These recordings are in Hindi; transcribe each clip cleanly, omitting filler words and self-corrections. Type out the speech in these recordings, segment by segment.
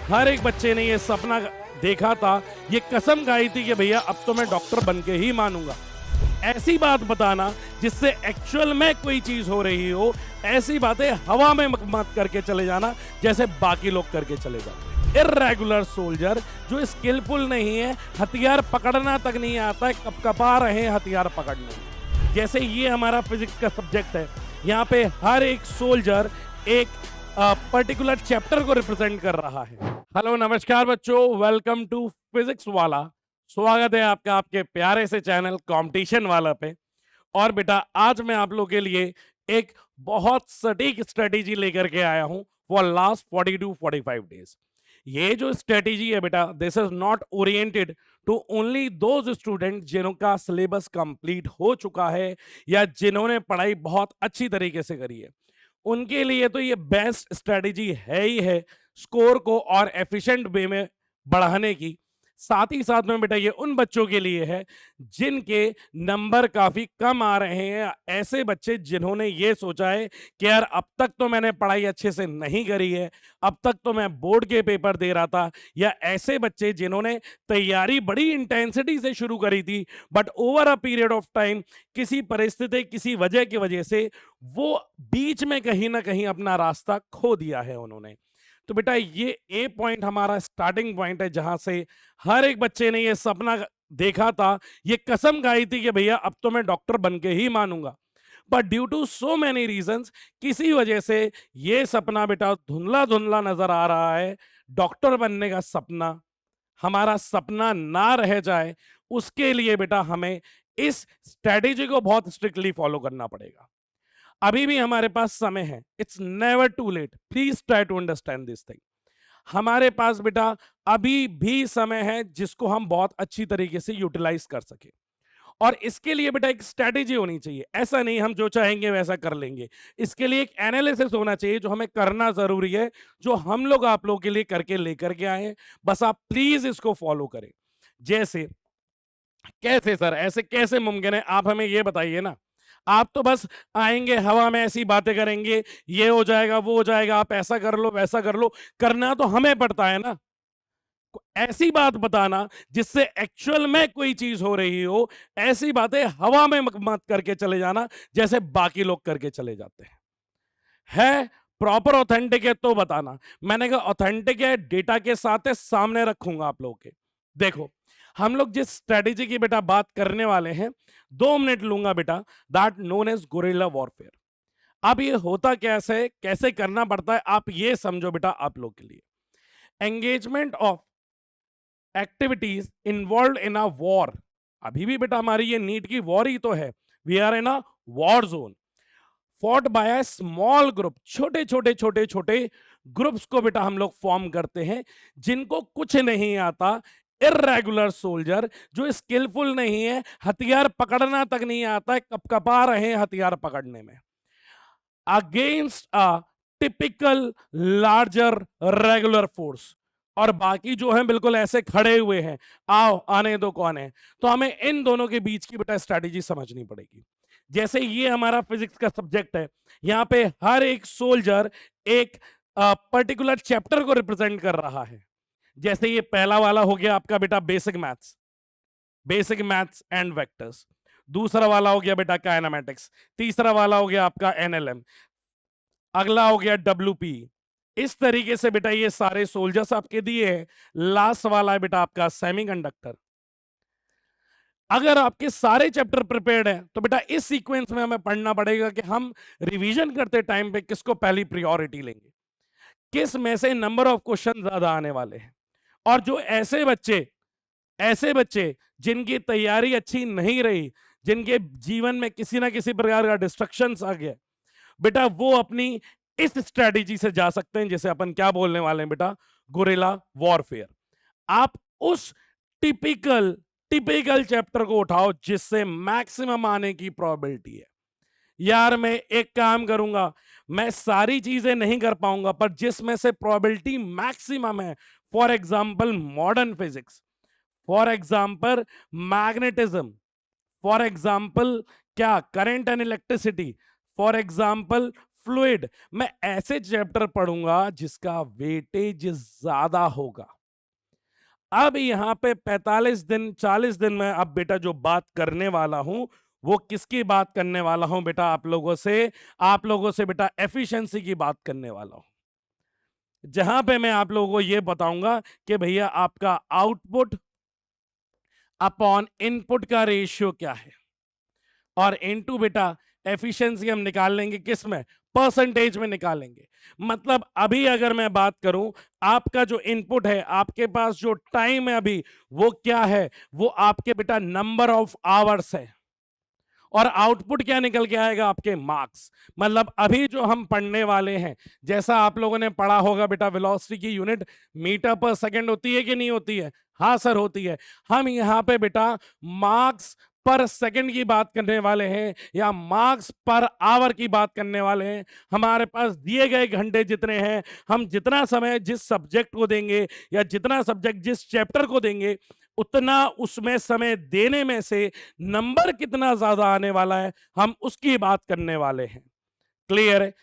हर एक बच्चे ने ये सपना देखा था, ये कसम खाई थी कि भैया अब तो मैं डॉक्टर बन के ही मानूंगा। ऐसी बात बताना जिससे एक्चुअल में कोई चीज हो रही हो, ऐसी बातें हवा में मत करके चले जाना जैसे बाकी लोग करके चले जाते। इर्रेगुलर सोल्जर जो स्किलफुल नहीं है, हथियार पकड़ना तक नहीं आता है, कपकपा रहे हैं हथियार पकड़ने में। जैसे ये हमारा फिजिक्स का सब्जेक्ट है, यहाँ पे हर एक सोल्जर एक पर्टिकुलर चैप्टर को रिप्रेजेंट कर रहा है। हेलो नमस्कार बच्चों, वेलकम टू फिजिक्स वाला। स्वागत है आपका आपके प्यारे से चैनल कंपटीशन वाला पे। और बेटा आज मैं आप लोग के लिए एक बहुत सटीक स्ट्रेटेजी लेकर के आया हूं फॉर लास्ट 40 टू 45 डेज। ये जो स्ट्रेटेजी है बेटा, this is not oriented to only those student जिनका सिलेबस कंप्लीट हो चुका है या जिन्होंने पढ़ाई बहुत अच्छी तरीके से करी है। उनके लिए तो ये बेस्ट स्ट्रेटेजी है ही है स्कोर को और एफिशिएंट वे में बढ़ाने की। साथ ही साथ में बेटा ये उन बच्चों के लिए है जिनके नंबर काफी कम आ रहे हैं, ऐसे बच्चे जिन्होंने ये सोचा है कि यार अब तक तो मैंने पढ़ाई अच्छे से नहीं करी है, अब तक तो मैं बोर्ड के पेपर दे रहा था, या ऐसे बच्चे जिन्होंने तैयारी बड़ी इंटेंसिटी से शुरू करी थी but over a period of time किसी परिस्थिति किसी वजह की वजह से वो बीच में कहीं ना कहीं अपना रास्ता खो दिया है उन्होंने। तो बेटा ये ए पॉइंट हमारा स्टार्टिंग पॉइंट है जहां से हर एक बच्चे ने ये सपना देखा था, ये कसम खाई थी कि भैया अब तो मैं डॉक्टर बन के ही मानूंगा। But due to so many reasons किसी वजह से ये सपना बेटा धुंधला धुंधला नजर आ रहा है। डॉक्टर बनने का सपना हमारा सपना ना रह जाए, उसके लिए बेटा हमें इस स्ट्रेटेजी को बहुत स्ट्रिक्टली फॉलो करना पड़ेगा। अभी भी हमारे पास समय है, it's never too late, please try to understand this thing. हमारे पास बेटा अभी भी समय है जिसको हम बहुत अच्छी तरीके से यूटिलाइज कर सके। और इसके लिए बेटा एक स्ट्रेटेजी होनी चाहिए, ऐसा नहीं हम जो चाहेंगे वैसा कर लेंगे। इसके लिए एक एनालिसिस होना चाहिए जो हमें करना जरूरी है, जो हम लोग आप लोगों के लिए करके लेकर के आए हैं। बस आप प्लीज इसको फॉलो करें। जैसे कैसे सर, ऐसे कैसे मुमकिन है, आप हमें ये बताइए ना। आप तो बस आएंगे हवा में ऐसी बातें करेंगे, ये हो जाएगा वो हो जाएगा, आप ऐसा कर लो वैसा कर लो। करना तो हमें पड़ता है ना। ऐसी बात बताना जिससे एक्चुअल में कोई चीज हो रही हो, ऐसी बातें हवा में मत करके चले जाना जैसे बाकी लोग करके चले जाते हैं। है प्रॉपर ऑथेंटिक है तो बताना। मैंने कहा ऑथेंटिक है, डेटा के साथ है, सामने रखूंगा आप लोगों के। देखो हम लोग जिस स्ट्रेटेजी की बेटा बात करने वाले हैं, 2 मिनट लूंगा बेटा, that known as guerrilla warfare. अब ये होता कैसे, कैसे करना पड़ता है, आप ये समझो बेटा आप लोग के लिए। Engagement of activities involve in a war. अभी भी बेटा हमारी ये नीट की वॉर ही तो है। We are in a war zone fought by a small group. छोटे छोटे छोटे छोटे ग्रुप्स को बेटा हम लोग फॉर्म करते हैं जिनको कुछ नहीं आता। इर्रेगुलर सोल्जर जो स्किलफुल नहीं है, हथियार पकड़ना तक नहीं आता है, कपकपा रहे हैं हथियार पकड़ने में। Against a typical larger regular force. और बाकी जो है बिल्कुल ऐसे खड़े हुए हैं, आओ आने दो कौन है। तो हमें इन दोनों के बीच की बेटा स्ट्रैटेजी समझनी पड़ेगी। जैसे ये हमारा फिजिक्स का सब्जेक्ट है, यहाँ पे हर एक सोल्जर एक पर्टिकुलर चैप्टर को रिप्रेजेंट कर रहा है। जैसे ये पहला वाला हो गया आपका बेटा बेसिक मैथ्स एंड वेक्टर्स। दूसरा वाला हो गया बेटा काइनेमेटिक्स। तीसरा वाला हो गया आपका एनएलएम। अगला हो गया डब्ल्यूपी। इस तरीके से बेटा ये सारे सोल्जर्स आपके दिए हैं। लास्ट वाला है बेटा आपका सेमीकंडक्टर। अगर आपके सारे चैप्टर प्रिपेयर्ड हैं तो बेटा इस सीक्वेंस में हमें पढ़ना पड़ेगा कि हम रिवीजन करते टाइम पे किसको पहली प्रायोरिटी लेंगे, किस में से नंबर ऑफ क्वेश्चन ज्यादा आने वाले हैं। और जो ऐसे बच्चे जिनकी तैयारी अच्छी नहीं रही, जिनके जीवन में किसी ना किसी प्रकार का डिस्ट्रक्शंस आ गया, बेटा वो अपनी इस स्ट्रेटेजी से जा सकते हैं जिसे अपन क्या बोलने वाले हैं बेटा, गुरिल्ला वॉरफेयर। आप उस टिपिकल टिपिकल चैप्टर को उठाओ जिससे मैक्सिमम आने की प्रोबेबिलिटी है। यार मैं एक काम करूंगा, मैं सारी चीजें नहीं कर पाऊंगा पर जिसमें से प्रोबेबिलिटी मैक्सिमम है, for example modern physics, for example magnetism, for example क्या current and electricity, for example fluid, मैं ऐसे चैप्टर पढ़ूंगा जिसका वेटेज ज्यादा होगा। अब यहां पे 45 दिन 40 दिन में अब बेटा जो बात करने वाला हूं वो किसकी बात करने वाला हूं बेटा, आप लोगों से बेटा एफिशिएंसी की बात करने वाला हूं, जहां पे मैं आप लोगों को ये बताऊंगा कि भैया आपका आउटपुट अपॉन इनपुट का रेशियो क्या है, और इनटू बेटा एफिशिएंसी हम निकाल लेंगे किस में, परसेंटेज में निकालेंगे। मतलब अभी अगर मैं बात करूं, आपका जो इनपुट है, आपके पास जो टाइम है अभी, वो क्या है, वो आपके बेटा नंबर ऑफ आवर्स है, और आउटपुट क्या निकल के आएगा, आपके मार्क्स। मतलब अभी जो हम पढ़ने वाले हैं, जैसा आप लोगों ने पढ़ा होगा बेटा, वेलोसिटी की यूनिट मीटर पर सेकंड होती है कि नहीं होती है, हाँ सर होती है। हम यहाँ पे बेटा मार्क्स पर सेकंड की बात करने वाले हैं, या मार्क्स पर आवर की बात करने वाले हैं। हमारे पास दिए गए घंटे जितने हैं, हम जितना समय जिस सब्जेक्ट को देंगे, या जितना सब्जेक्ट जिस चैप्टर को देंगे, उतना उसमें समय देने में से नंबर कितना ज्यादा आने वाला है, हम उसकी बात करने वाले हैं। क्लियर है?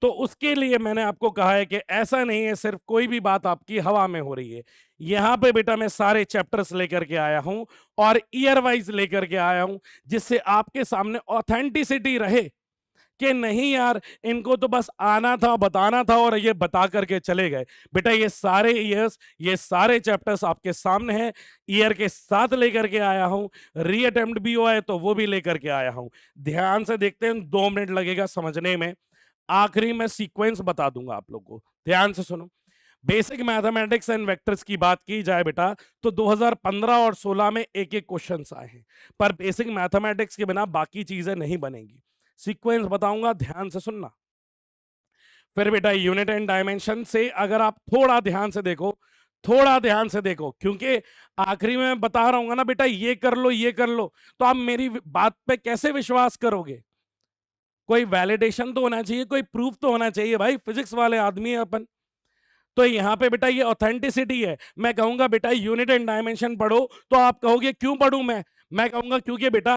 तो उसके लिए मैंने आपको कहा है कि ऐसा नहीं है सिर्फ कोई भी बात आपकी हवा में हो रही है। यहां पे बेटा मैं सारे चैप्टर्स लेकर के आया हूं, और ईयर वाइज लेकर के आया हूं, जिससे आपके सामने ऑथेंटिसिटी रहे कि नहीं यार, इनको तो बस आना था, बताना था, और ये बता करके चले गए। बेटा ये सारे ईयर्स, ये सारे चैप्टर्स आपके सामने हैं, ईयर के साथ लेकर के आया हूं। री अटेम्प्ट भी हुआ है तो वो भी लेकर के आया हूं। ध्यान से देखते हैं, 2 मिनट लगेगा समझने में। आखिरी में सीक्वेंस बता दूंगा आप लोग को, ध्यान से सुनो। बेसिक मैथमेटिक्स एंड वेक्टर्स की बात की जाए बेटा, तो 2015 और 16 में एक एक क्वेश्चंस आए हैं, पर बेसिक मैथमेटिक्स के बिना बाकी चीजें नहीं बनेंगी। सीक्वेंस बताऊंगा, ध्यान से सुनना। फिर बेटा यूनिट एंड डायमेंशन से अगर आप थोड़ा ध्यान से देखो, थोड़ा ध्यान से देखो, क्योंकि आखिरी में मैं बता रहा हूँ ना बेटा, ये कर लो ये कर लो, तो आप मेरी बात पे कैसे विश्वास करोगे? कोई वैलिडेशन तो होना चाहिए, कोई प्रूफ तो होना चाहिए भाई, फिजिक्स वाले आदमी है अपन। तो यहाँ पे बेटा ये ऑथेंटिसिटी है। मैं कहूंगा बेटा यूनिट एंड डायमेंशन पढ़ो, तो आप कहोगे क्यों पढ़ूं मैं कहूंगा क्योंकि बेटा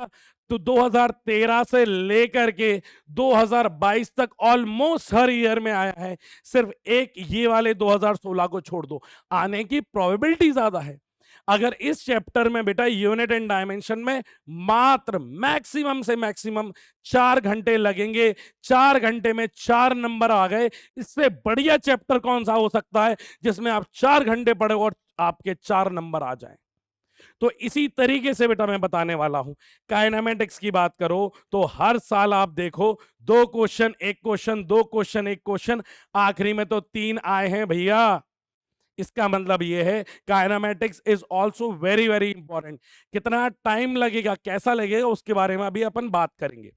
तो 2013 से लेकर के 2022 तक ऑलमोस्ट हर ईयर में आया है, सिर्फ एक ये वाले 2016 को छोड़ दो, आने की प्रोबेबिलिटी ज्यादा है। अगर इस चैप्टर में बेटा यूनिट एंड डायमेंशन में मात्र मैक्सिमम से मैक्सिमम 4 घंटे लगेंगे, 4 घंटे में 4 नंबर आ गए, इससे बढ़िया चैप्टर कौन सा हो सकता है जिसमें आप 4 घंटे पढ़े और आपके 4 नंबर आ जाएं? तो इसी तरीके से बेटा मैं बताने वाला हूं। काइनेमेटिक्स की बात करो तो हर साल आप देखो 2 क्वेश्चन 1 क्वेश्चन, 2 क्वेश्चन 1 क्वेश्चन, आखिरी में तो 3 आए हैं भैया। इसका मतलब ये है kinematics is also very very important. कितना टाइम लगेगा, कैसा लगेगा, उसके बारे में अभी अपन बात करेंगे।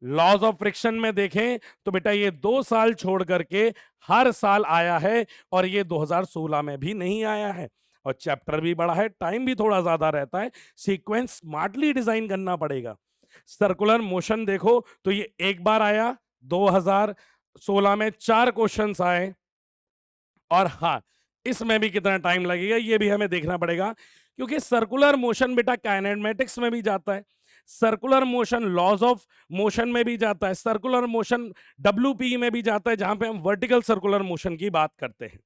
लॉज ऑफ फ्रिक्शन में देखें तो बेटा ये 2 साल छोड़ करके हर साल आया है, और ये 2016 में भी नहीं आया है, और चैप्टर भी बड़ा है, टाइम भी थोड़ा ज्यादा रहता है, सीक्वेंस स्मार्टली डिजाइन करना पड़ेगा। सर्कुलर मोशन देखो तो ये एक बार आया, 2016 में 4 क्वेश्चंस आए, और हाँ इसमें भी कितना टाइम लगेगा ये भी हमें देखना पड़ेगा, क्योंकि सर्कुलर मोशन बेटा काइनेमेटिक्स में भी जाता है, circular motion laws of motion में भी जाता है, सर्कुलर मोशन डब्ल्यूपी में भी जाता है, जहां पे हम वर्टिकल सर्कुलर मोशन की बात करते हैं।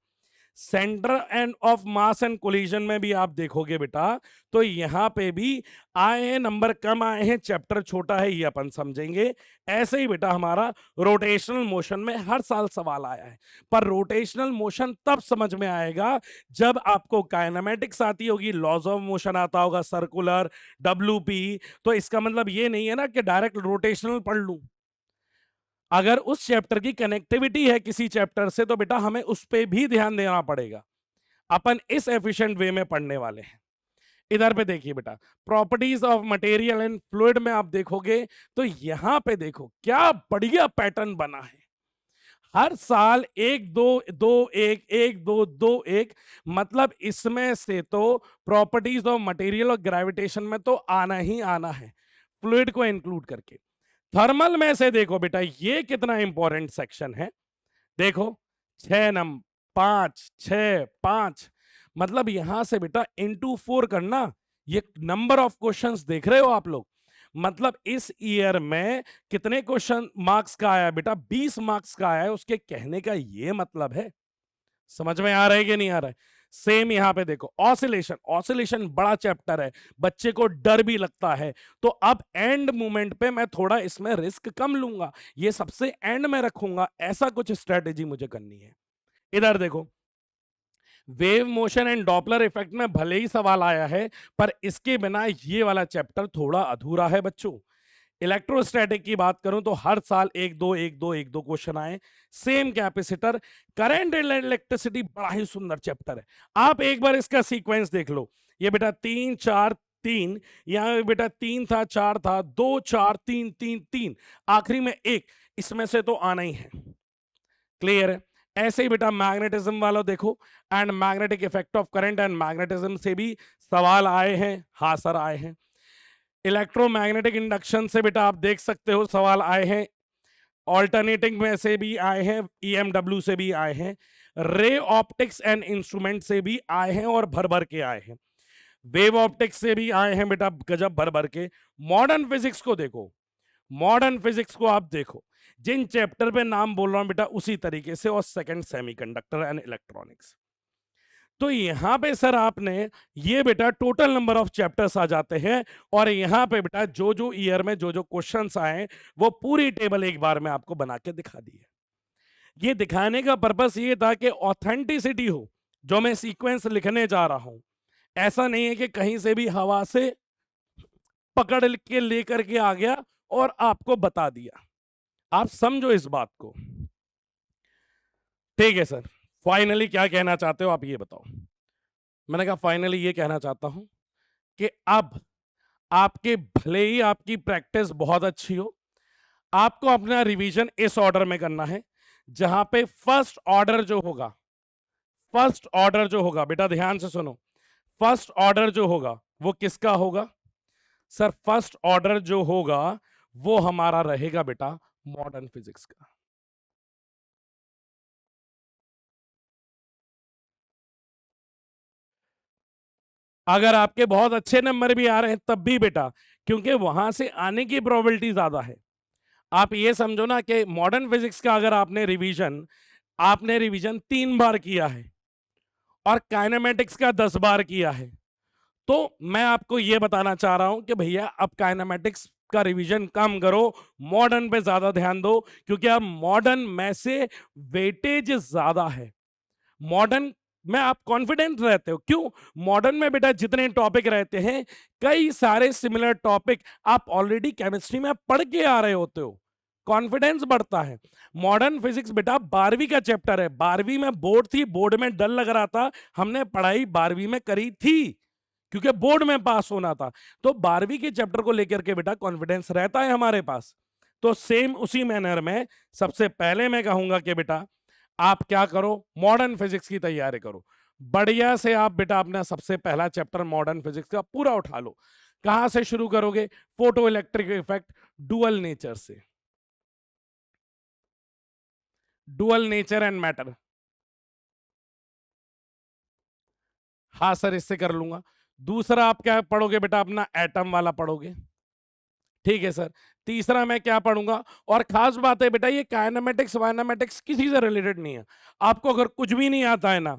Centre end of mass and collision में भी आप देखोगे बेटा, तो यहां पे भी आए हैं, नंबर कम आए हैं, चैप्टर छोटा है, ये अपन समझेंगे। ऐसे ही बेटा हमारा रोटेशनल मोशन में हर साल सवाल आया है, पर रोटेशनल मोशन तब समझ में आएगा जब आपको काइनेमेटिक्स आती होगी, लॉज ऑफ मोशन आता होगा, सर्कुलर, डब्ल्यूपी। तो इसका मतलब ये नहीं है ना कि डायरेक्ट रोटेशनल पढ़ लूं। अगर उस चैप्टर की कनेक्टिविटी है किसी चैप्टर से, तो बेटा हमें उस पर भी ध्यान देना पड़ेगा। अपन इस एफिशिएंट वे में पढ़ने वाले हैं। इधर पे देखिए बेटा, properties of material and fluid में आप देखोगे तो यहां पे देखो क्या बढ़िया पैटर्न बना है। हर साल 1 2 2 1 1 2 2 1, मतलब इसमें से तो प्रॉपर्टीज ऑफ मटेरियल और ग्रेविटेशन में तो आना ही आना है, फ्लूइड को इंक्लूड करके। थर्मल में से देखो बेटा ये कितना इंपॉर्टेंट सेक्शन है, देखो 6 नंबर 5 6 5, मतलब यहां से बेटा इंटू 4 करना, ये नंबर ऑफ क्वेश्चंस देख रहे हो आप लोग। मतलब इस ईयर में कितने क्वेश्चन मार्क्स का आया बेटा? 20 मार्क्स का आया है। उसके कहने का ये मतलब है। समझ में आ रहा है कि नहीं आ रहा है? सेम यहां पे देखो, ऑसिलेशन। ऑसिलेशन बड़ा चैप्टर है, बच्चे को डर भी लगता है, तो अब एंड मोमेंट पे मैं थोड़ा इसमें रिस्क कम लूंगा, ये सबसे एंड में रखूंगा, ऐसा कुछ स्ट्रेटेजी मुझे करनी है। इधर देखो, wave motion and Doppler effect में भले ही सवाल आया है, पर इसके बिना ये वाला चैप्टर थोड़ा अधूरा है बच्चों। इलेक्ट्रोस्टैटिक की बात करूं तो हर साल एक दो क्वेश्चन आए। Same capacitor, current and electricity बड़ा ही सुंदर चैप्टर है। आप एक बार इसका सीक्वेंस देख लो। ये बेटा 3 4 3, यहां बेटा 3 था, 4 था, 2 4 3 3 3, आखिरी में 1, इसमें से तो आना ही है। क्लियर है? ऐसे ही बेटा मैग्नेटिज्म वाला देखो, and magnetic effect of current and magnetism से भी सवाल आए हैं। हाँ सर आए हैं। इलेक्ट्रोमैग्नेटिक इंडक्शन से बेटा आप देख सकते हो सवाल आए हैं। ऑल्टरनेटिंग में से भी आए हैं, ईएमडब्ल्यू से भी आए हैं, रे ऑप्टिक्स एंड इंस्ट्रूमेंट से भी आए हैं और भर भर के आए हैं। वेव ऑप्टिक्स से भी आए हैं बेटा गजब भर भर के। मॉडर्न फिजिक्स को देखो, मॉडर्न फिजिक्स को आप देखो, जिन चैप्टर पे नाम बोल रहा हूं बेटा उसी तरीके से, और सेकंड सेमीकंडक्टर एंड इलेक्ट्रॉनिक्स। तो यहां पे सर आपने ये बेटा टोटल नंबर ऑफ चैप्टर्स आ जाते हैं, और यहां पे बेटा जो जो ईयर में जो जो क्वेश्चंस आए वो पूरी टेबल एक बार में आपको बना के दिखा दी है। ये दिखाने का पर्पस ये था कि ऑथेंटिसिटी हो जो मैं सीक्वेंस लिखने जा रहा हूं। ऐसा नहीं है कि कहीं से भी हवा से पकड़ के लेकर के आ गया और आपको बता दिया। आप समझो इस बात को। ठीक है सर, फाइनली क्या कहना चाहते हो आप ये बताओ। मैंने कहा फाइनली ये कहना चाहता हूं कि अब आपके भले ही आपकी प्रैक्टिस बहुत अच्छी हो, आपको अपना रिवीजन इस ऑर्डर में करना है, जहां पे फर्स्ट ऑर्डर जो होगा, फर्स्ट ऑर्डर जो होगा बेटा ध्यान से सुनो, फर्स्ट ऑर्डर जो होगा वो किसका होगा? सर फर्स्ट ऑर्डर जो होगा वो हमारा रहेगा बेटा मॉडर्न फिजिक्स का। अगर आपके बहुत अच्छे नंबर भी आ रहे हैं तब भी बेटा, क्योंकि वहां से आने की प्रोबेबिलिटी ज्यादा है। आप ये समझो ना कि मॉडर्न फिजिक्स का अगर आपने रिवीजन 3 बार किया है और काइनेमेटिक्स का 10 बार किया है, तो मैं आपको यह बताना चाह रहा हूं कि भैया अब काइनेमेटिक्स का रिवीजन कम करो, मॉडर्न पे ज्यादा ध्यान दो, क्योंकि अब मॉडर्न में से वेटेज ज्यादा है। मॉडर्न में आप कॉन्फिडेंट रहते हो, क्यों? मॉडर्न में बेटा जितने टॉपिक रहते हैं, कई सारे सिमिलर टॉपिक आप ऑलरेडी केमिस्ट्री में पढ़ के आ रहे होते हो, कॉन्फिडेंस बढ़ता है। मॉडर्न फिजिक्स बेटा 12वीं का चैप्टर है, 12वीं में बोर्ड थी, बोर्ड में डर लग रहा था, हमने पढ़ाई 12वीं में करी थी क्योंकि बोर्ड में पास होना था। तो 12वीं के चैप्टर को लेकर के बेटा कॉन्फिडेंस रहता है हमारे पास। तो सेम उसी मैनर में सबसे पहले मैं कहूंगा कि बेटा आप क्या करो, मॉडर्न फिजिक्स की तैयारी करो बढ़िया से। आप बेटा अपना सबसे पहला चैप्टर मॉडर्न फिजिक्स का पूरा उठा लो। कहां से शुरू करोगे? Photo electric effect, dual nature से, डुअल नेचर एंड मैटर। हाँ सर इससे कर लूंगा। दूसरा आप क्या पढ़ोगे बेटा? अपना एटम वाला पढ़ोगे, ठीक है सर। तीसरा मैं क्या पढ़ूंगा? और खास बात है बेटा ये काइनेमेटिक्स वाइनेमेटिक्स किसी से रिलेटेड नहीं है। आपको अगर कुछ भी नहीं आता है ना,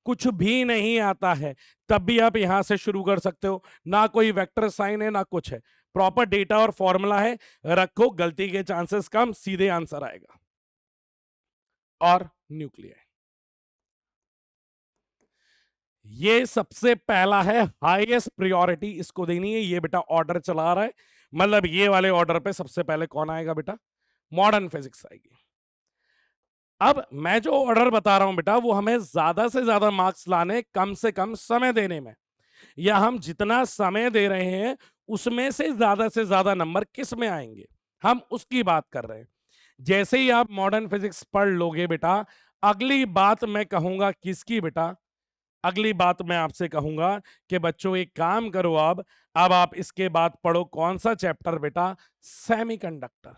कुछ भी नहीं आता है, तब भी आप यहां से शुरू कर सकते हो। ना कोई वेक्टर साइन है ना कुछ है, प्रॉपर डेटा और फॉर्मूला है, रखो, गलती के चांसेस कम, सीधे आंसर आएगा। और न्यूक्लियर, ये सबसे पहला है, हाईएस्ट प्रायोरिटी इसको देनी है। ये बेटा ऑर्डर चला रहा है, मतलब ये वाले ऑर्डर पे सबसे पहले कौन आएगा बेटा? मॉडर्न फिजिक्स आएगी। अब मैं जो ऑर्डर बता रहा हूं बेटा वो हमें ज्यादा से ज्यादा मार्क्स लाने, कम से कम समय देने में, या हम जितना समय दे रहे हैं उसमें से ज्यादा नंबर किस में आएंगे, हम उसकी बात कर रहे हैं। जैसे ही आप मॉडर्न फिजिक्स पढ़ लोगे बेटा, अगली बात मैं कहूंगा किसकी बेटा? अगली बात मैं आपसे कहूंगा कि बच्चों एक काम करो, अब आप इसके बाद पढ़ो कौन सा चैप्टर बेटा? सेमीकंडक्टर।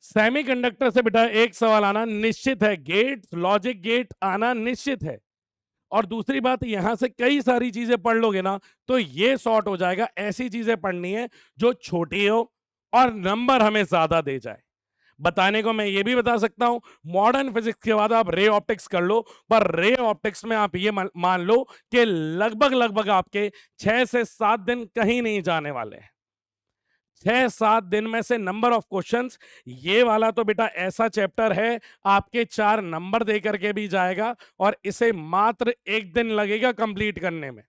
सेमीकंडक्टर से बेटा एक सवाल आना निश्चित है, गेट लॉजिक गेट आना निश्चित है। और दूसरी बात, यहां से कई सारी चीजें पढ़ लोगे ना तो ये सॉर्ट हो जाएगा। ऐसी चीजें पढ़नी है जो छोटी हो और नंबर हमें ज्यादा दे जाए। बताने को मैं ये भी बता सकता हूं, मॉडर्न फिजिक्स के बाद आप रे ऑप्टिक्स कर लो, पर रे ऑप्टिक्स में आप ये मान लो कि लगभग लगभग आपके 6 से 7 दिन कहीं नहीं जाने वाले हैं। 6-7 दिन में से नंबर ऑफ क्वेश्चंस, ये वाला तो बेटा ऐसा चैप्टर है आपके 4 नंबर दे करके भी जाएगा, और इसे मात्र 1 दिन लगेगा कंप्लीट करने में।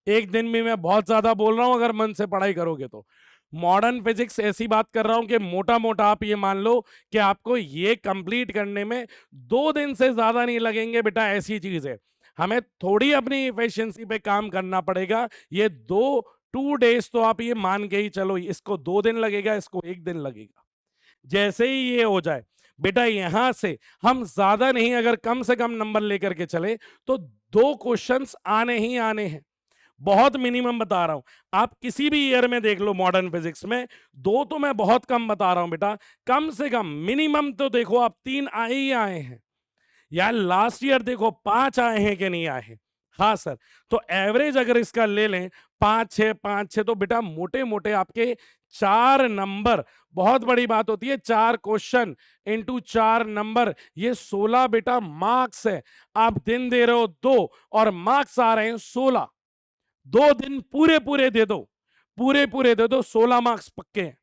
1 दिन भी मैं बहुत ज्यादा बोल रहा हूं अगर मन से पढ़ाई करोगे तो। मॉडर्न फिजिक्स ऐसी बात कर रहा हूं कि मोटा मोटा आप ये मान लो कि आपको ये कंप्लीट करने में 2 दिन से ज्यादा नहीं लगेंगे बेटा। ऐसी चीज है, हमें थोड़ी अपनी एफिशिएंसी पे काम करना पड़ेगा। ये 2 डेज तो आप ये मान के ही चलो, इसको 2 दिन लगेगा, इसको 1 दिन लगेगा। जैसे ही ये हो जाए बेटा, यहां से हम ज्यादा नहीं, अगर कम से कम नंबर लेकर के चले तो 2 क्वेश्चंस आने ही आने हैं। बहुत मिनिमम बता रहा हूं, आप किसी भी ईयर में देख लो मॉडर्न फिजिक्स में, 2 तो मैं बहुत कम बता रहा हूं बेटा। कम से कम मिनिमम तो देखो आप 3 आए ही आए हैं। यार लास्ट ईयर देखो 5 आए हैं कि नहीं आए हैं। हाँ सर, तो एवरेज अगर इसका ले लें 5-6 तो बेटा मोटे मोटे आपके 4 नंबर, बहुत बड़ी बात होती है 4 क्वेश्चन इंटू 4 नंबर, ये 16 बेटा मार्क्स है। आप दिन दे रहे हो 2 और मार्क्स आ रहे हैं 16। 2 दिन पूरे पूरे दे दो, पूरे पूरे दे दो, 16 मार्क्स पक्के हैं।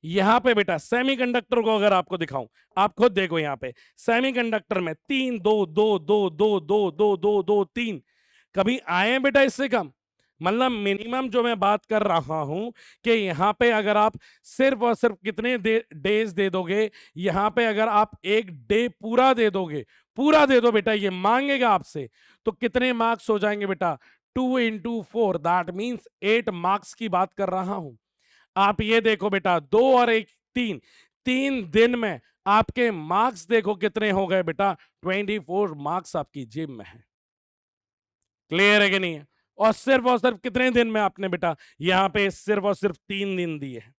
यहां पे बेटा सेमीकंडक्टर को अगर आपको दिखाऊं, आप खुद देखो यहां पे सेमीकंडक्टर में 3 2 2 2 2 2 2 2 2 3 कभी आए हैं बेटा इससे कम? मतलब मिनिमम जो मैं बात कर रहा हूं कि यहां पे अगर आप सिर्फ और सिर्फ कितने डेज दे दोगे, यहां पे अगर आप एक डे पूरा दे दोगे, पूरा दे दो बेटा, ये मांगेगा आपसे, तो कितने मार्क्स हो जाएंगे बेटा? 2 into 4, दैट मीन्स 8 मार्क्स की बात कर रहा हूं। आप ये देखो बेटा, 2 और 1 3, 3 दिन में आपके मार्क्स देखो कितने हो गए बेटा? 24 मार्क्स आपकी जेब में है। क्लियर है कि नहीं है? और सिर्फ कितने दिन में आपने बेटा यहां पे सिर्फ और सिर्फ 3 दिन दिए हैं।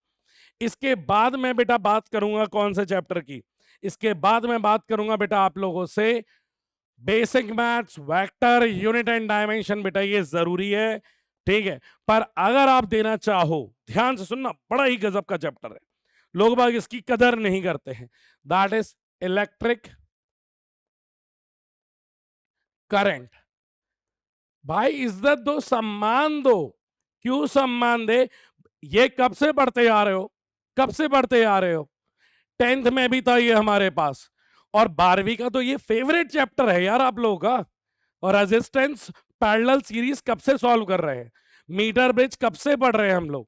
इसके बाद मैं बेटा बात करूंगा कौन से चैप्टर की? इसके बाद मैं बात करूंगा बेटा आप लोगों से basic maths, vector, unit and dimension. बेटा ये जरूरी है, ठीक है, पर अगर आप देना चाहो, ध्यान से सुनना, बड़ा ही गजब का चैप्टर है, लोग बाग इसकी कदर नहीं करते हैं। That is electric current. भाई इज्जत दो, सम्मान दो। क्यों सम्मान दे? ये कब से पढ़ते आ रहे हो? कब से पढ़ते आ रहे हो? 10th में भी था ये हमारे पास, और 12वीं का तो ये फेवरेट चैप्टर है यार आप लोगों का। और रेजिस्टेंस पैरेलल सीरीज कब से सॉल्व कर रहे हैं, मीटर ब्रिज कब से पढ़ रहे हैं हम लोग।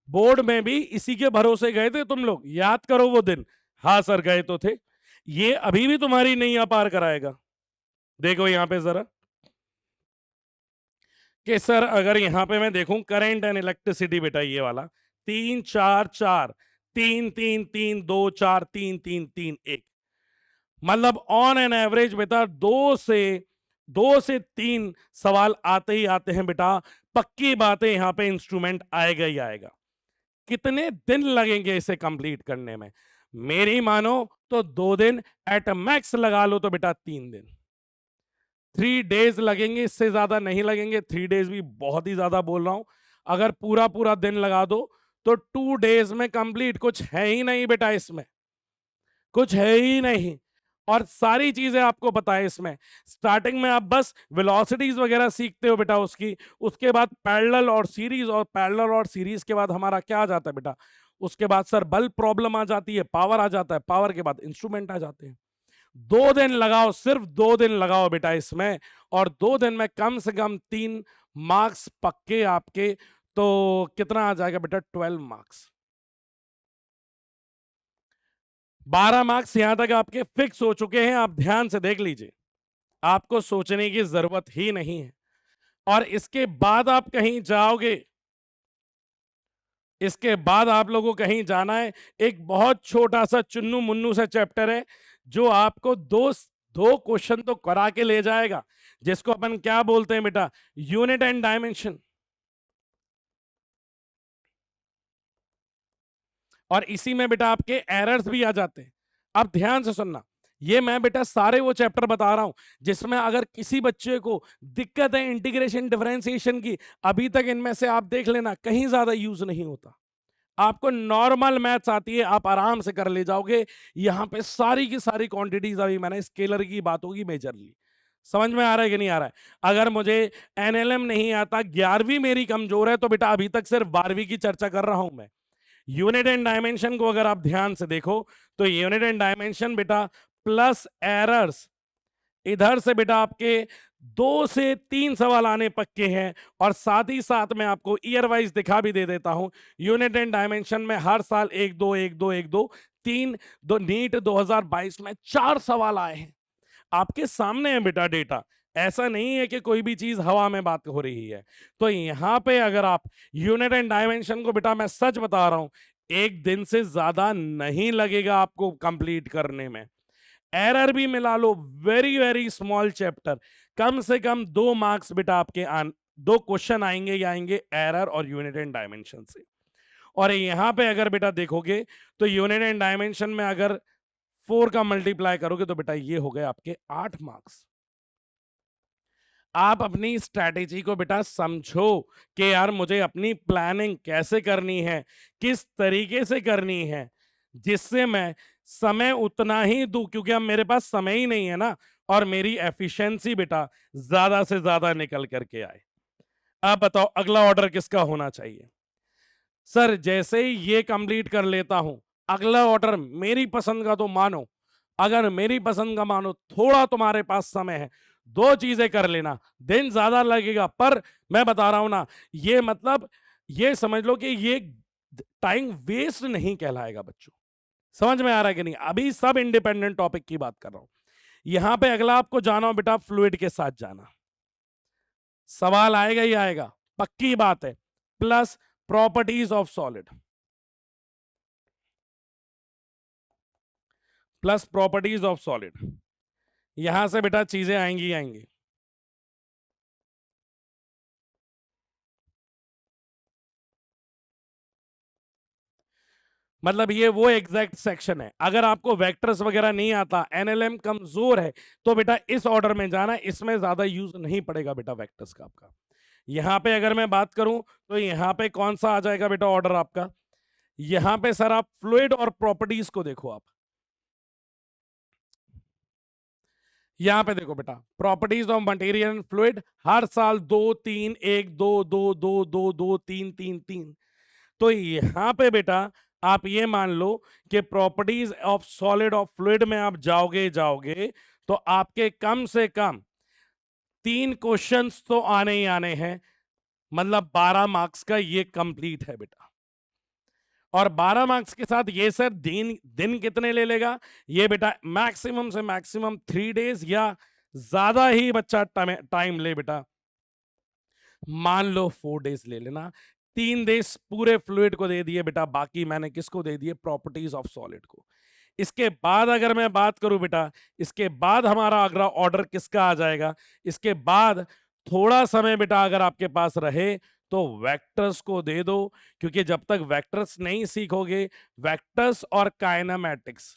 बोर्ड में भी इसी के भरोसे गए थे तुम लोग, याद करो वो दिन। हाँ सर गए तो थे। ये अभी भी तुम्हारी नैया पार कराएगा। देखो यहां पे जरा कि सर अगर यहां पे मैं देखूं करंट एंड इलेक्ट्रिसिटी, बेटा ये वाला 3 4 4, 3 3 3 2 4 3 3 3 1, मतलब ऑन एन एवरेज बेटा 2 से 3 सवाल आते ही आते हैं बेटा। पक्की बात है, यहां पे इंस्ट्रूमेंट आएगा ही आएगा। कितने दिन लगेंगे इसे कंप्लीट करने में? मेरी मानो तो 2 दिन, एट मैक्स लगा लो तो बेटा 3 दिन। 3 डेज लगेंगे, इससे ज्यादा नहीं लगेंगे। 3 डेज भी बहुत ही ज्यादा बोल रहा हूं। अगर पूरा पूरा दिन लगा दो तो 2 डेज में कंप्लीट। कुछ है ही नहीं बेटा इसमें, कुछ है ही नहीं। और सारी चीजें आपको पता है इसमें। स्टार्टिंग में आप बस वेलोसिटीज वगैरह सीखते हो बेटा उसकी, उसके बाद पैरेलल और सीरीज, और पैरेलल और सीरीज के बाद हमारा क्या आ जाता है बेटा? उसके बाद सर बल्ब प्रॉब्लम आ जाती है, पावर आ जाता है, पावर के बाद इंस्ट्रूमेंट आ जाते हैं। 2 दिन लगाओ, सिर्फ 2 दिन लगाओ बेटा इसमें, और 2 दिन में कम से कम 3 मार्क्स पक्के आपके। तो कितना आ जाएगा बेटा? 12 मार्क्स। 12 मार्क्स यहां तक आपके फिक्स हो चुके हैं। आप ध्यान से देख लीजिए, आपको सोचने की जरूरत ही नहीं है। और इसके बाद आप कहीं जाओगे, इसके बाद आप लोगों को कहीं जाना है, एक बहुत छोटा सा चुन्नू मुन्नू सा चैप्टर है जो आपको दो दो क्वेश्चन तो करा के ले जाएगा, जिसको अपन क्या बोलते हैं बेटा? Unit and dimension. और इसी में बेटा आपके एरर्स भी आ जाते हैं। अब ध्यान से सुनना, ये मैं बेटा सारे वो चैप्टर बता रहा हूं जिसमें अगर किसी बच्चे को दिक्कत है इंटीग्रेशन डिफरेंशिएशन की, अभी तक इनमें से आप देख लेना कहीं ज्यादा यूज नहीं होता। आपको नॉर्मल मैथ्स आती है, आप आराम से कर ले जाओगे। यहां पे सारी की सारी क्वांटिटीज, अभी मैंने स्केलर की बात होगी मेजरली। समझ में आ रहा है कि नहीं आ रहा है? अगर मुझे एनएलएम नहीं आता, 11वीं मेरी कमजोर है, तो बेटा अभी तक सिर्फ 12वीं की चर्चा कर रहा हूं मैं। यूनिट एंड डायमेंशन को अगर आप ध्यान से देखो तो यूनिट एंड डायमेंशन बेटा प्लस एरर्स, इधर से बेटा आपके 2 से 3 सवाल आने पक्के हैं। और साथ ही साथ मैं आपको ईयर वाइज दिखा भी दे देता हूं। यूनिट एंड डायमेंशन में हर साल 1 2 1 2 1 2 3 दो, नीट 2022 में 4 सवाल आए हैं। आपके सामने है बेटा डेटा, ऐसा नहीं है कि कोई भी चीज हवा में बात हो रही है। तो यहां पे अगर आप यूनिट एंड डायमेंशन को, बेटा मैं सच बता रहा हूं, 1 दिन से ज्यादा नहीं लगेगा आपको कंप्लीट करने में। एरर भी मिला लो, वेरी वेरी स्मॉल चैप्टर, कम से कम 2 मार्क्स बेटा आपके 2 क्वेश्चन आएंगे या आएंगे एरर और यूनिट एंड डायमेंशन से। और यहां पे अगर बेटा देखोगे तो यूनिट एंड डायमेंशन में अगर 4 का मल्टीप्लाई करोगे तो बेटा ये हो गए आपके 8 मार्क्स। आप अपनी स्ट्रैटेजी को बेटा समझो कि यार मुझे अपनी प्लानिंग कैसे करनी है, किस तरीके से करनी है, जिससे मैं समय उतना ही दूं, क्योंकि अब मेरे पास समय ही नहीं है ना, और मेरी एफिशिएंसी बेटा ज्यादा से ज्यादा निकल करके आए। अब बताओ अगला ऑर्डर किसका होना चाहिए? सर जैसे ही ये कंप्लीट कर लेता हूं, अगला ऑर्डर मेरी पसंद का तो मानो, अगर मेरी पसंद का मानो, थोड़ा तुम्हारे पास समय है, 2 चीजें कर लेना। दिन ज्यादा लगेगा पर मैं बता रहा हूं ना, ये मतलब ये समझ लो कि ये टाइम वेस्ट नहीं कहलाएगा बच्चों। समझ में आ रहा है कि नहीं? अभी सब इंडिपेंडेंट टॉपिक की बात कर रहा हूं। यहां पे अगला आपको जाना हो बेटा, फ्लूइड के साथ जाना। सवाल आएगा ही आएगा, पक्की बात है। Plus properties of solid, plus properties of solid, यहां से बेटा चीजें आएंगी आएंगी। मतलब ये वो एग्जैक्ट सेक्शन है। अगर आपको वेक्टर्स वगैरह नहीं आता, एनएलएम कमजोर है, तो बेटा इस ऑर्डर में जाना, इसमें ज्यादा यूज नहीं पड़ेगा बेटा वेक्टर्स का आपका। यहां पे अगर मैं बात करूं तो यहां पे कौन सा आ जाएगा बेटा ऑर्डर आपका? यहां पे सर आप फ्लूइड और प्रॉपर्टीज को देखो। आप यहां पे देखो बेटा, properties of material and fluid, हर साल 2 3 1 2 2 2 2 3 3 3। तो यहां पे बेटा आप ये मान लो कि properties of solid of fluid में आप जाओगे जाओगे तो आपके कम से कम 3 क्वेश्चंस तो आने ही आने हैं। मतलब 12 मार्क्स का ये कंप्लीट है बेटा। और 12 मार्क्स के साथ ये सर दिन दिन कितने ले लेगा? ये बेटा मैक्सिमम से मैक्सिमम 3 डेज, या ज्यादा ही बच्चा टाइम ले बेटा, मान लो 4 डेज ले लेना। 3 डेज पूरे फ्लूइड को दे दिए बेटा, बाकी मैंने किसको दे दिए? प्रॉपर्टीज ऑफ सॉलिड को। इसके बाद अगर मैं बात करूं बेटा, इसके बाद हमारा अगला ऑर्डर किसका आ जाएगा? इसके बाद थोड़ा समय बेटा अगर आपके पास रहे तो वेक्टर्स को दे दो, क्योंकि जब तक वेक्टर्स नहीं सीखोगे, वेक्टर्स और काइनेमैटिक्स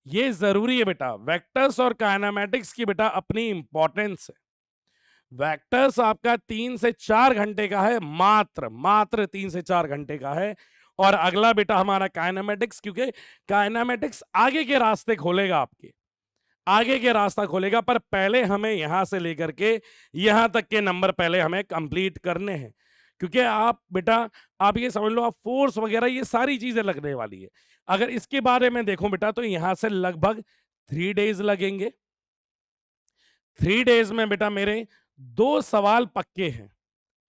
ये जरूरी है बेटा। वेक्टर्स और काइनेमैटिक्स की बेटा अपनी इंपॉर्टेंस है। वेक्टर्स आपका 3 से 4 घंटे का है, मात्र मात्र 3 से 4 घंटे का है। और अगला बेटा हमारा काइनेमैटिक्स, क्योंकि काइनेमैटिक्स आगे के रास्ते खोलेगा, आपके आगे के रास्ता खोलेगा। पर पहले हमें यहां से लेकर के यहां तक के नंबर पहले हमें कंप्लीट करने हैं। क्योंकि आप बेटा, आप ये समझ लो, आप फोर्स वगैरह ये सारी चीजें लगने वाली है। अगर इसके बारे में देखो बेटा तो यहां से लगभग 3 डेज लगेंगे। 3 डेज में बेटा मेरे 2 सवाल पक्के हैं।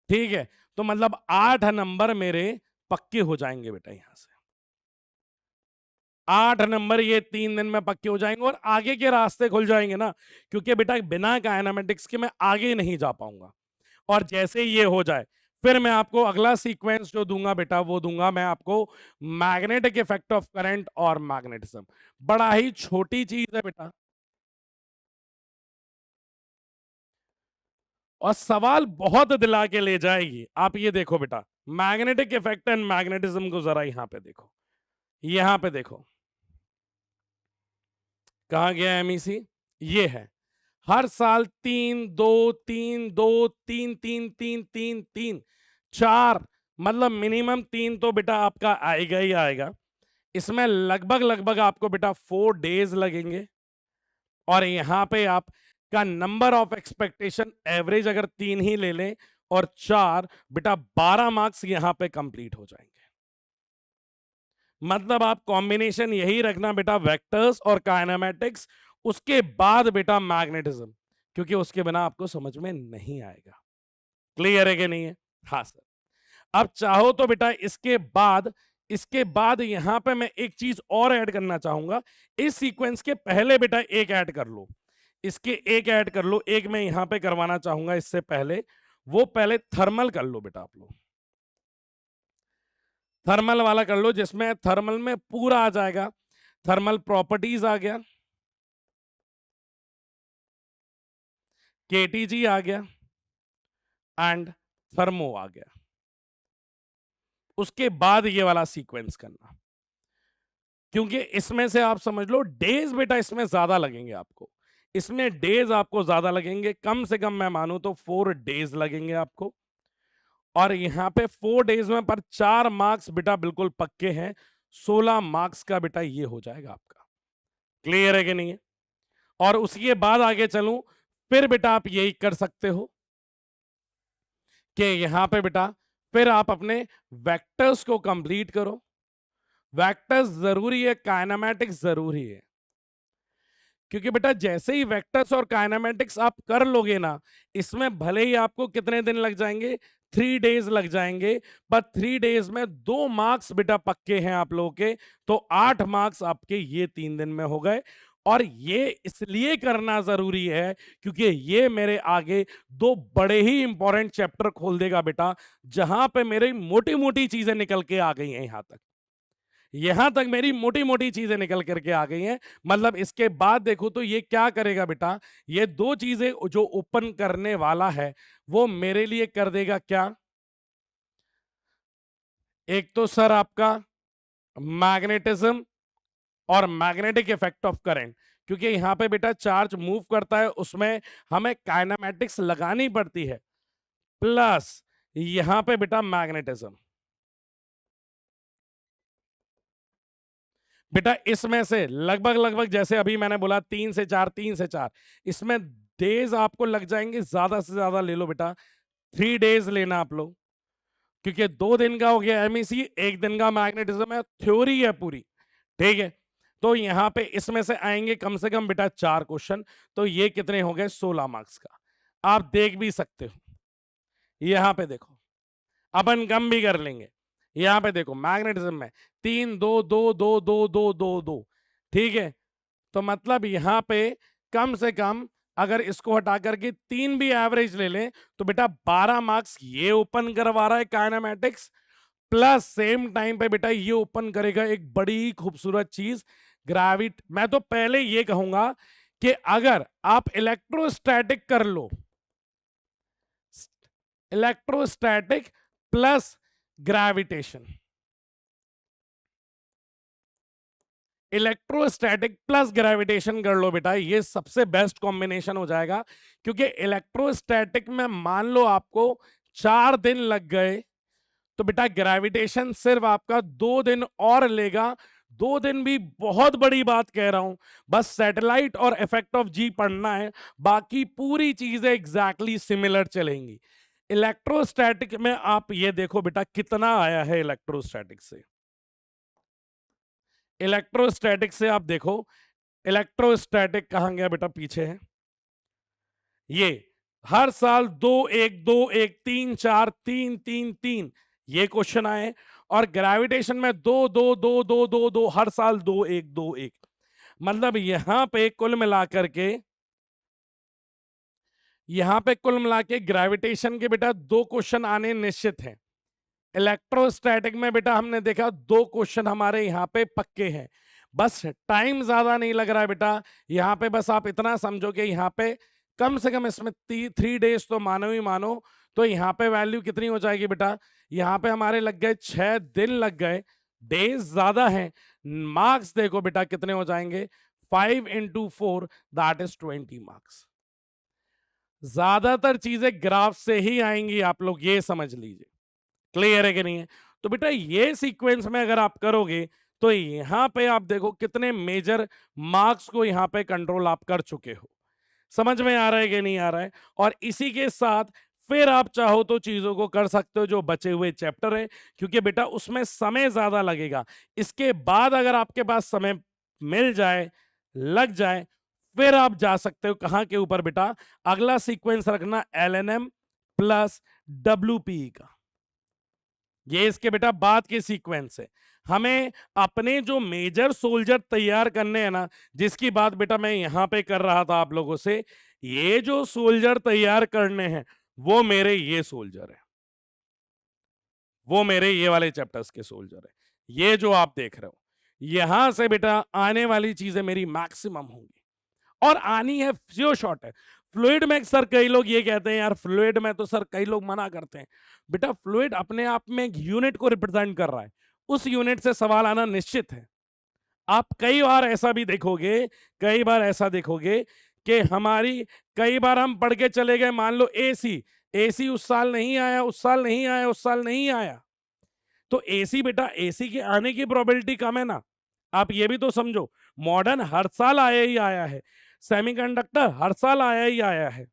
ठीक है, तो मतलब 8 नंबर मेरे पक्के हो जाएंगे बेटा। यहां से 8 नंबर ये 3 दिन में पक्के हो जाएंगे और आगे के रास्ते खुल जाएंगे ना, क्योंकि बेटा बिना काइनेमेटिक्स के मैं आगे नहीं जा पाऊंगा। और जैसे ये हो जाए फिर मैं आपको अगला सीक्वेंस जो दूंगा बेटा, वो दूंगा मैं आपको मैग्नेटिक इफेक्ट ऑफ करंट और मैग्नेटिज्म। बड़ा ही छोटी चीज है बेटा, और सवाल बहुत दिला के ले जाएगी। आप ये देखो बेटा, मैग्नेटिक इफेक्ट एंड मैग्नेटिज्म को जरा यहां पे देखो, यहां पे देखो। कहाँ गया एमईसी? ये है। हर साल 3 2 3 2 3 3 3 3 3 4, मतलब मिनिमम 3 तो बेटा आपका आएगा ही आएगा। इसमें लगभग लगभग आपको बेटा 4 डेज लगेंगे। और यहां पे आपका नंबर ऑफ एक्सपेक्टेशन एवरेज अगर 3 ही ले लें और 4, बेटा 12 मार्क्स यहां पे कंप्लीट हो जाएंगे। मतलब आप कॉम्बिनेशन यही रखना बेटा, वेक्टर्स और काइनेमेटिक्स, उसके बाद बेटा मैग्नेटिज्म, क्योंकि उसके बिना आपको समझ में नहीं आएगा। क्लियर है कि नहीं है? हाँ सर। अब चाहो तो बेटा इसके बाद यहां पे मैं एक चीज और ऐड करना चाहूंगा। इस सीक्वेंस के पहले बेटा एक ऐड कर लो, इसके एक ऐड कर लो, एक मैं यहां पे करवाना चाहूंगा इससे पहले। वो पहले थर्मल कर लो बेटा, आप लोग थर्मल वाला कर लो, जिसमें थर्मल में पूरा आ जाएगा। थर्मल प्रॉपर्टीज आ गया, केटीजी आ गया एंड थर्मो आ गया। उसके बाद ये वाला सीक्वेंस करना, क्योंकि इसमें से आप समझ लो डेज बेटा इसमें ज्यादा लगेंगे आपको। इसमें डेज आपको ज्यादा लगेंगे, कम से कम मैं मानूं तो 4 डेज लगेंगे आपको। और यहां पे 4 डेज में पर 4 मार्क्स बेटा बिल्कुल पक्के हैं। 16 मार्क्स का बेटा ये हो जाएगा आपका। क्लियर है कि नहीं है? और उसके बाद आगे चलूं, फिर बेटा आप यही कर सकते हो कि यहां पे बेटा फिर आप अपने वेक्टर्स को कंप्लीट करो। वेक्टर्स जरूरी है, काइनेमेटिक्स जरूरी है, क्योंकि बेटा जैसे ही वेक्टर्स और काइनेमेटिक्स आप कर लोगे ना, इसमें भले ही आपको कितने दिन लग जाएंगे, 3 डेज लग जाएंगे, पर 3 डेज में 2 मार्क्स बेटा पक्के हैं आप लोगों के। तो 8 मार्क्स आपके ये 3 दिन में हो गए। और ये इसलिए करना जरूरी है क्योंकि ये मेरे आगे 2 बड़े ही इंपॉर्टेंट चैप्टर खोल देगा बेटा, जहां पे मेरी मोटी मोटी चीजें निकल के आ गई हैं। यहां तक मेरी मोटी मोटी चीजें निकल करके आ गई हैं। मतलब इसके बाद देखो तो ये क्या करेगा बेटा, ये 2 चीजें जो ओपन करने वाला है वो मेरे लिए कर देगा क्या? एक तो सर आपका मैग्नेटिज्म और मैग्नेटिक इफेक्ट ऑफ करंट, क्योंकि यहां पे बेटा चार्ज मूव करता है, उसमें हमें काइनेमेटिक्स लगानी पड़ती है, प्लस यहां पे बेटा मैग्नेटिज्म। बेटा इसमें से लगभग लगभग जैसे अभी मैंने बोला 3 से 4 इसमें डेज आपको लग जाएंगे, ज्यादा से ज्यादा ले लो बेटा 3 डेज लेना आप लोग, क्योंकि 2 दिन का हो गया एमईसी, 1 दिन का मैग्नेटिज्म है, थ्योरी है पूरी। ठीक है, तो यहां पे इसमें से आएंगे कम से कम बेटा 4 क्वेश्चन। तो ये कितने हो गए? 16 मार्क्स का। आप देख भी सकते हो, यहां पे देखो, अपन कम भी कर लेंगे। यहां पे देखो मैग्नेटिज्म में 3 2 2 2 2 2 2 2, ठीक है। तो मतलब यहां पे कम से कम अगर इसको हटा करके 3 भी एवरेज ले लें तो बेटा 12 मार्क्स ये ओपन करवा रहा है काइनेमेटिक्स, प्लस सेम टाइम पे बेटा ये ओपन करेगा एक बड़ी खूबसूरत चीज, ग्रेविट। मैं तो पहले ये कहूंगा कि अगर आप इलेक्ट्रोस्टैटिक कर लो, electrostatic plus gravitation, electrostatic plus gravitation कर लो बेटा, ये सबसे बेस्ट कॉम्बिनेशन हो जाएगा। क्योंकि इलेक्ट्रोस्टैटिक में मान लो आपको 4 दिन लग गए, तो बेटा ग्रेविटेशन सिर्फ आपका 2 दिन और लेगा। 2 दिन भी बहुत बड़ी बात कह रहा हूं, बस सैटेलाइट और इफेक्ट ऑफ जी पढ़ना है, बाकी पूरी चीजें एग्जैक्टली सिमिलर चलेंगी। इलेक्ट्रोस्टैटिक में आप ये देखो बेटा कितना आया है इलेक्ट्रोस्टैटिक से। इलेक्ट्रोस्टैटिक से आप देखो, इलेक्ट्रोस्टैटिक कहां गया बेटा? पीछे है ये। हर साल 2 1 2 1 3 4 3 3 3 ये क्वेश्चन आए। और ग्रेविटेशन में 2 2 2 2 2 2 हर साल 2 1 2 1। मतलब यहां पे कुल मिला के ग्रेविटेशन के बेटा 2 क्वेश्चन आने निश्चित हैं। इलेक्ट्रोस्टैटिक में बेटा हमने देखा 2 क्वेश्चन हमारे यहाँ पे पक्के हैं। बस टाइम ज्यादा नहीं लग रहा है बेटा, यहाँ पे बस आप इतना समझो कि यहाँ पे कम से कम इसमें 3 डेज तो मानो ही मानो। तो यहाँ पे वैल्यू कितनी हो जाएगी बेटा? यहाँ पे हमारे लग गए 6 दिन लग गए, डेज ज्यादा हैं। मार्क्स देखो बेटा कितने हो जाएंगे? 5 into 4 दैट इज 20 मार्क्स। ज्यादातर चीजें ग्राफ से ही आएंगी, आप लोग ये समझ लीजिए। क्लियर है कि नहीं है? तो बेटा ये सीक्वेंस में अगर आप करोगे तो यहां पे आप देखो कितने मेजर मार्क्स को यहां पे कंट्रोल आप कर चुके हो। समझ में आ रहा है कि नहीं आ रहा है? और इसी के साथ फिर आप चाहो तो चीजों को कर सकते हो जो बचे हुए चैप्टर है, क्योंकि बेटा उसमें समय ज्यादा लगेगा। इसके बाद अगर आपके पास समय मिल जाए, लग जाए, फिर आप जा सकते हो कहां के ऊपर बेटा, अगला सीक्वेंस रखना LNM प्लस WPE का। ये इसके बेटा बाद के सीक्वेंस है। हमें अपने जो मेजर सोल्जर तैयार करने हैं ना, जिसकी बात बेटा मैं यहां पे कर रहा था आप लोगों से, ये जो सोल्जर तैयार करने हैं वो मेरे ये सोल्जर है, वो मेरे ये वाले चैप्टर्स के सोल्जर है। ये जो आप देख रहे हो, यहां से बेटा आने वाली चीजें मेरी मैक्सिमम होंगी और आनी है, जो शॉर्ट है। फ्लूइड में सर कई लोग ये कहते हैं यार फ्लूइड में तो सर कई लोग मना करते हैं। बेटा फ्लूइड अपने आप में एक यूनिट को रिप्रेजेंट कर रहा है, उस यूनिट से सवाल आना निश्चित है। आप कई बार ऐसा भी देखोगे, कई बार ऐसा देखोगे कि हमारी, कई बार हम पढ़ के चले गए, मान लो एसी, एसी उस साल नहीं आया, उस साल नहीं आया, उस साल नहीं आया, तो एसी बेटा, एसी के आने की प्रोबेबिलिटी कम है ना। आप ये भी तो समझो, मॉडर्न हर साल आया ही आया है, सेमीकंडक्टर हर साल आया ही आया है।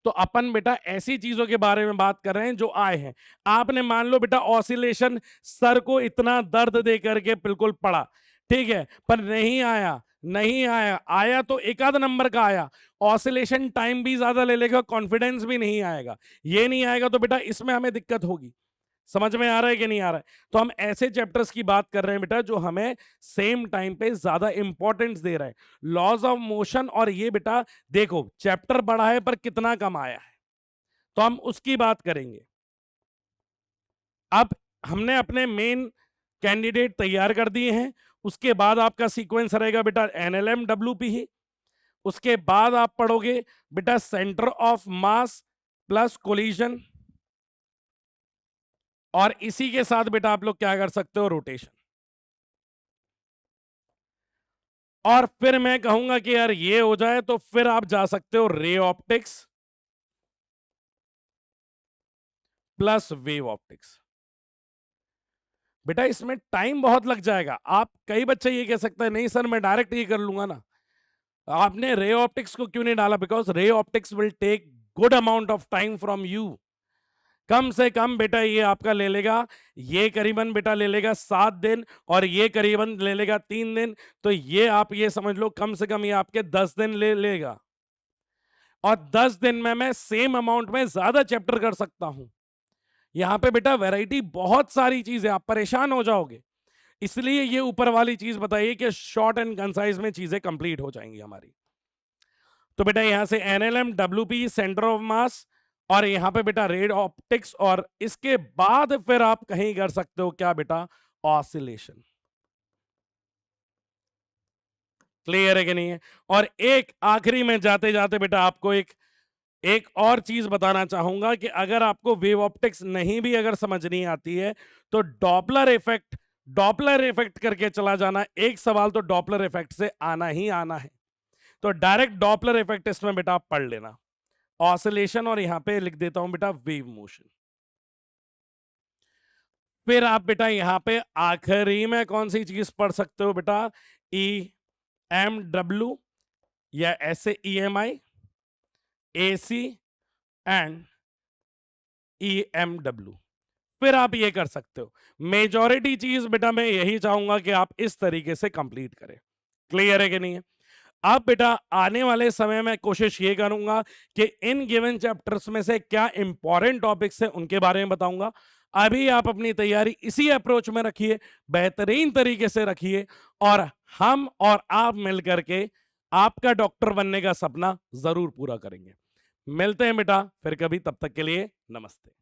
तो अपन बेटा ऐसी चीजों के बारे में बात कर रहे हैं जो आए हैं। आपने मान लो बेटा ऑसिलेशन सर को इतना दर्द दे करके बिल्कुल पढ़ा, ठीक है, पर नहीं आया, नहीं आया, आया तो एक आध नंबर का आया, ऑसिलेशन टाइम भी ज्यादा ले लेगा, कॉन्फिडेंस भी नहीं आएगा, ये नहीं आएगा, तो बेटा इसमें हमें दिक्कत होगी। समझ में आ रहा है कि नहीं आ रहा है? तो हम ऐसे चैप्टर्स की बात कर रहे हैं बेटा जो हमें सेम टाइम पे ज्यादा इंपॉर्टेंस दे रहा है, लॉज ऑफ मोशन। और ये बेटा देखो चैप्टर बड़ा है पर कितना कम आया है, तो हम उसकी बात करेंगे। अब हमने अपने मेन कैंडिडेट तैयार कर दिए हैं, उसके बाद आपका सीक्वेंस रहेगा बेटा NLM WPE। उसके बाद आप पढ़ोगे बेटा centre of mass plus collision, और इसी के साथ बेटा आप लोग क्या कर सकते हो, रोटेशन। और फिर मैं कहूंगा कि यार ये हो जाए तो फिर आप जा सकते हो ray optics plus wave optics. बेटा इसमें टाइम बहुत लग जाएगा। आप, कई बच्चे ये कह सकते हैं नहीं सर मैं डायरेक्ट ये कर लूंगा ना। आपने रे ऑप्टिक्स को क्यों नहीं डाला? Because ray optics will take good amount of time from you. कम से कम बेटा ये आपका ले लेगा, ये करीबन बेटा ले लेगा 7 दिन, और ये करीबन ले लेगा 3 दिन। तो ये आप ये समझ लो कम से कम ये आपके 10 दिन ले लेगा, और 10 दिन में मैं सेम अमाउंट में ज्यादा चैप्टर कर सकता हूं। यहां पे बेटा वैरायटी बहुत सारी चीजें, आप परेशान हो जाओगे। इसलिए ये ऊपर वाली चीज बताइए कि शॉर्ट एंड कंसाइज में चीजें कंप्लीट हो जाएंगी हमारी। तो बेटा यहां से NLM WPE centre of mass, और यहां पे बेटा रेड ऑप्टिक्स, और इसके बाद फिर आप कहीं कर सकते हो क्या बेटा, ऑसिलेशन। क्लियर है कि नहीं है? और एक आखिरी में जाते जाते बेटा आपको एक और चीज बताना चाहूंगा कि अगर आपको वेव ऑप्टिक्स नहीं भी अगर समझनी आती है तो डॉपलर इफेक्ट करके चला जाना। एक सवाल तो डॉपलर इफेक्ट से आना ही आना है, तो डायरेक्ट डॉपलर इफेक्ट इसमें बेटा आप पढ़ लेना, ऑसिलेशन, और यहां पे लिख देता हूं बेटा वेव मोशन। फिर आप बेटा यहां पे आखिरी में कौन सी चीज पढ़ सकते हो बेटा, EMW या ऐसे EMI, AC एंड EMW। फिर आप ये कर सकते हो। मेजॉरिटी चीज बेटा मैं यही चाहूंगा कि आप इस तरीके से कंप्लीट करें। क्लियर है कि नहीं है? अब बेटा आने वाले समय में कोशिश ये करूंगा कि इन गिवन चैप्टर्स में से क्या इंपॉर्टेंट टॉपिक्स हैं उनके बारे में बताऊंगा। अभी आप अपनी तैयारी इसी अप्रोच में रखिए, बेहतरीन तरीके से रखिए, और हम और आप मिलकर के आपका डॉक्टर बनने का सपना जरूर पूरा करेंगे। मिलते हैं बेटा फिर कभी, तब तक के लिए नमस्ते।